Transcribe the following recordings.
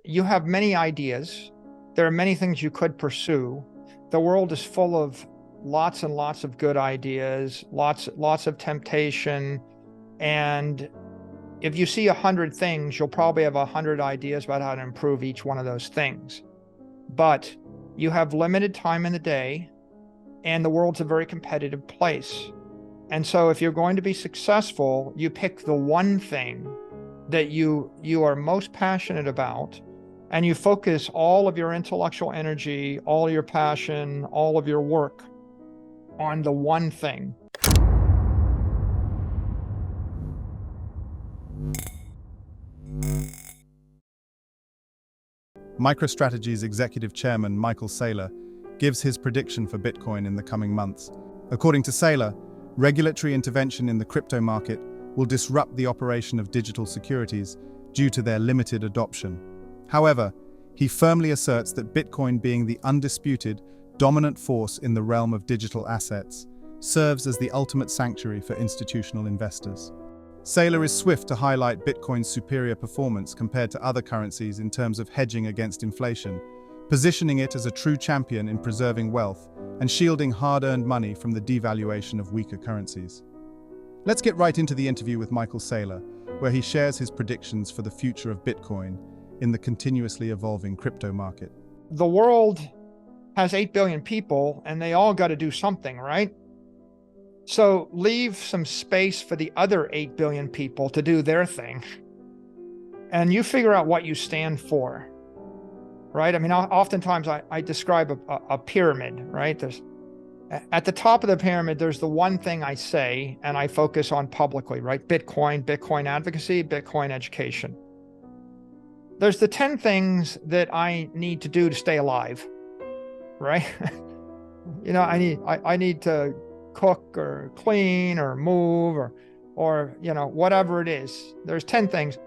you have many ideas. There are many things you could pursue. The world is full of lots and lots of good ideas, lots of temptation. And if you see 100 things, you'll probably have 100 ideas about how to improve each one of those things. But you have limited time in the day, and the world's a very competitive place. And so if you're going to be successful, you pick the one thing that you are most passionate about, and you focus all of your intellectual energy, all your passion, all of your work on the one thing. MicroStrategy's executive chairman, Michael Saylor, gives his prediction for Bitcoin in the coming months. According to Saylor, regulatory intervention in the crypto market will disrupt the operation of digital securities due to their limited adoption. However, he firmly asserts that Bitcoin, being the undisputed, dominant force in the realm of digital assets, serves as the ultimate sanctuary for institutional investors. Saylor is swift to highlight Bitcoin's superior performance compared to other currencies in terms of hedging against inflation, positioning it as a true champion in preserving wealth and shielding hard-earned money from the devaluation of weaker currencies. Let's get right into the interview with Michael Saylor, where he shares his predictions for the future of Bitcoin in the continuously evolving crypto market. The world has 8 billion people, and they all got to do something, right? So leave some space for the other 8 billion people to do their thing. And you figure out what you stand for, right? I mean, oftentimes I describe a pyramid, right? At the top of the pyramid, there's the one thing I say and I focus on publicly, right? Bitcoin advocacy, Bitcoin education. There's the 10 things that I need to do to stay alive, right? I need to cook or clean or move or whatever it is. There's 10 things.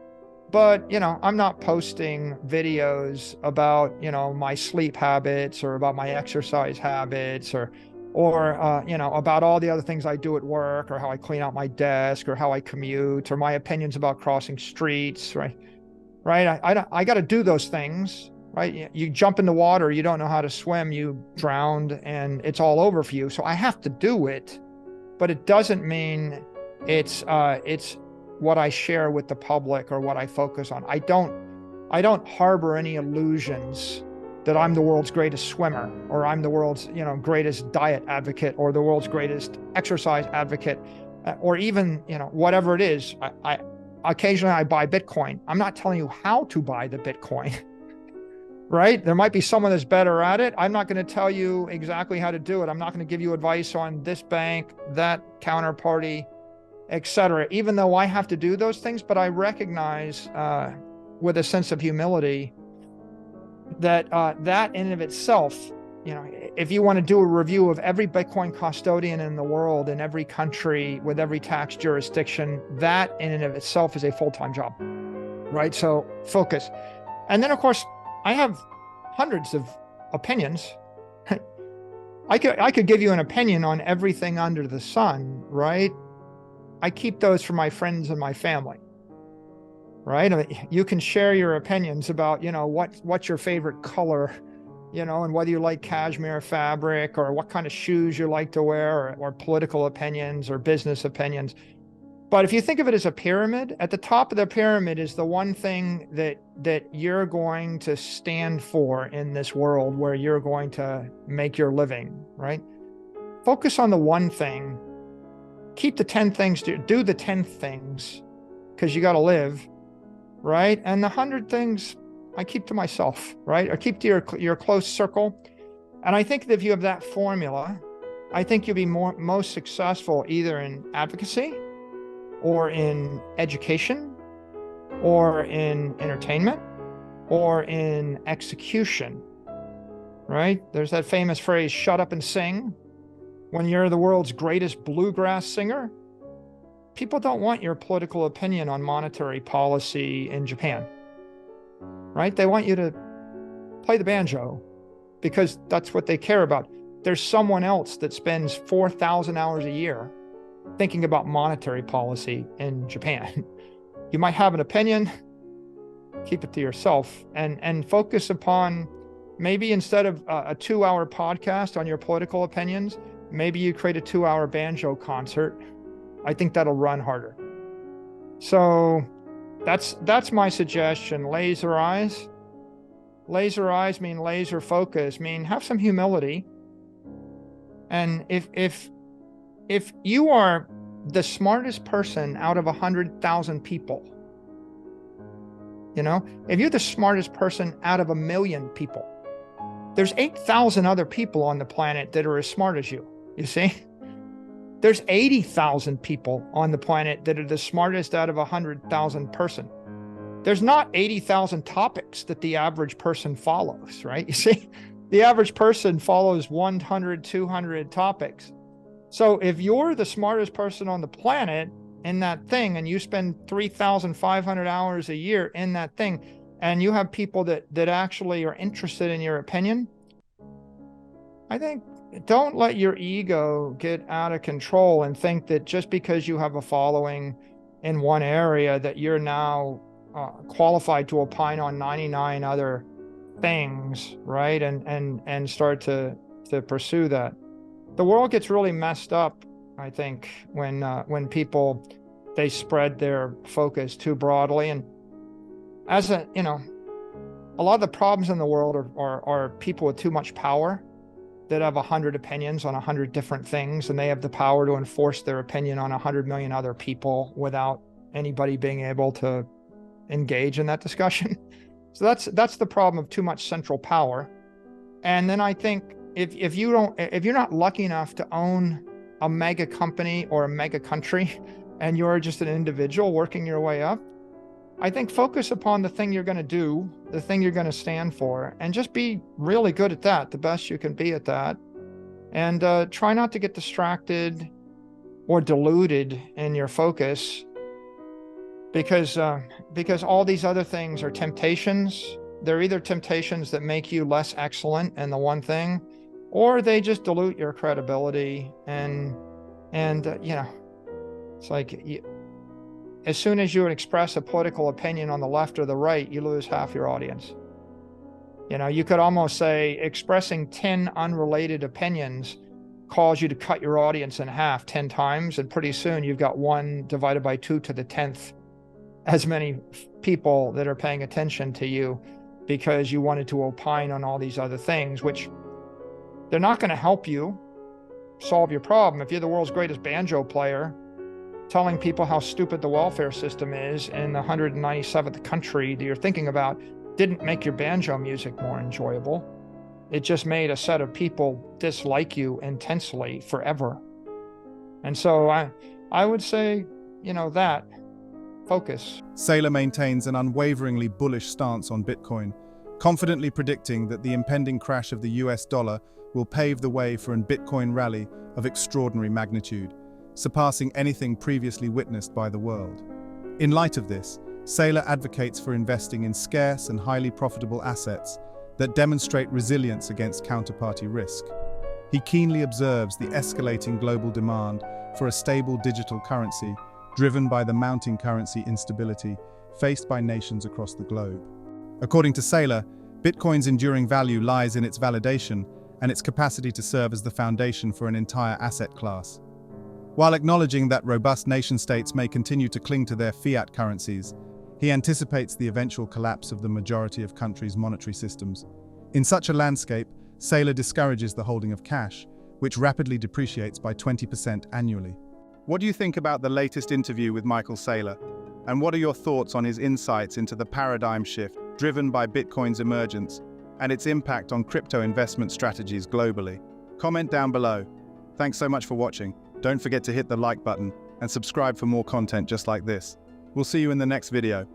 But, I'm not posting videos about, my sleep habits or about my exercise habits or about all the other things I do at work, or how I clean out my desk, or how I commute, or my opinions about crossing streets, right? Right. I got to do those things, right? You jump in the water, you don't know how to swim, you drowned, and it's all over for you. So I have to do it, but it doesn't mean it's what I share with the public or what I focus on. I don't harbor any illusions that I'm the world's greatest swimmer, or I'm the world's, greatest diet advocate, or the world's greatest exercise advocate, or even, whatever it is. I occasionally I buy Bitcoin. I'm not telling you how to buy the Bitcoin, right? There might be someone that's better at it. I'm not going to tell you exactly how to do it. I'm not going to give you advice on this bank, that counterparty, etc. Even though I have to do those things, but I recognize with a sense of humility that that in and of itself, if you want to do a review of every Bitcoin custodian in the world, in every country, with every tax jurisdiction, that in and of itself is a full-time job, right? So focus. And then, of course, I have hundreds of opinions. I could give you an opinion on everything under the sun, right? I keep those for my friends and my family, right? I mean, you can share your opinions about, what's your favorite color, and whether you like cashmere fabric, or what kind of shoes you like to wear, or political opinions or business opinions. But if you think of it as a pyramid, at the top of the pyramid is the one thing that you're going to stand for in this world where you're going to make your living, right? Focus on the one thing. Keep the 10 things, do the 10 things, because you got to live, right? And the 100 things I keep to myself, right? Or keep to your close circle. And I think that if you have that formula, I think you'll be most successful either in advocacy, or in education, or in entertainment, or in execution, right? There's that famous phrase, shut up and sing. When you're the world's greatest bluegrass singer, people don't want your political opinion on monetary policy in Japan, right? They want you to play the banjo because that's what they care about. There's someone else that spends 4,000 hours a year thinking about monetary policy in Japan. You might have an opinion, keep it to yourself and focus upon, maybe instead of a 2-hour podcast on your political opinions, maybe you create a 2-hour banjo concert. I think that'll run harder. So that's my suggestion. Laser eyes. Laser eyes mean laser focus, mean have some humility. And if you are the smartest person out of 100,000 people, if you're the smartest person out of 1 million people, there's 8,000 other people on the planet that are as smart as you. You see? There's 80,000 people on the planet that are the smartest out of 100,000 person. There's not 80,000 topics that the average person follows, right? You see, the average person follows 100, 200 topics. So if you're the smartest person on the planet in that thing, and you spend 3,500 hours a year in that thing, and you have people that actually are interested in your opinion, I think don't let your ego get out of control and think that just because you have a following in one area that you're now qualified to opine on 99 other things, right? And start to pursue that. The world gets really messed up, I think, when people, they spread their focus too broadly. And as a lot of the problems in the world are people with too much power that have 100 opinions on 100 different things, and they have the power to enforce their opinion on 100 million other people without anybody being able to engage in that discussion. So that's the problem of too much central power. And then I think if you're not lucky enough to own a mega company or a mega country, and you're just an individual working your way up, I think focus upon the thing you're going to do, the thing you're going to stand for, and just be really good at that, the best you can be at that. And try not to get distracted or deluded in your focus, because all these other things are temptations. They're either temptations that make you less excellent in the one thing, or they just dilute your credibility. And it's like, as soon as you express a political opinion on the left or the right, you lose half your audience. You could almost say expressing 10 unrelated opinions cause you to cut your audience in half 10 times. And pretty soon you've got 1 divided by 2 to the 10th as many people that are paying attention to you, because you wanted to opine on all these other things, which they're not going to help you solve your problem. If you're the world's greatest banjo player, telling people how stupid the welfare system is in the 197th country that you're thinking about didn't make your banjo music more enjoyable. It just made a set of people dislike you intensely forever. And so I would say, that focus. Saylor maintains an unwaveringly bullish stance on Bitcoin, confidently predicting that the impending crash of the US dollar will pave the way for an Bitcoin rally of extraordinary magnitude, surpassing anything previously witnessed by the world. In light of this, Saylor advocates for investing in scarce and highly profitable assets that demonstrate resilience against counterparty risk. He keenly observes the escalating global demand for a stable digital currency, driven by the mounting currency instability faced by nations across the globe. According to Saylor, Bitcoin's enduring value lies in its validation and its capacity to serve as the foundation for an entire asset class. While acknowledging that robust nation-states may continue to cling to their fiat currencies, he anticipates the eventual collapse of the majority of countries' monetary systems. In such a landscape, Saylor discourages the holding of cash, which rapidly depreciates by 20% annually. What do you think about the latest interview with Michael Saylor? And what are your thoughts on his insights into the paradigm shift driven by Bitcoin's emergence and its impact on crypto investment strategies globally? Comment down below. Thanks so much for watching. Don't forget to hit the like button and subscribe for more content just like this. We'll see you in the next video.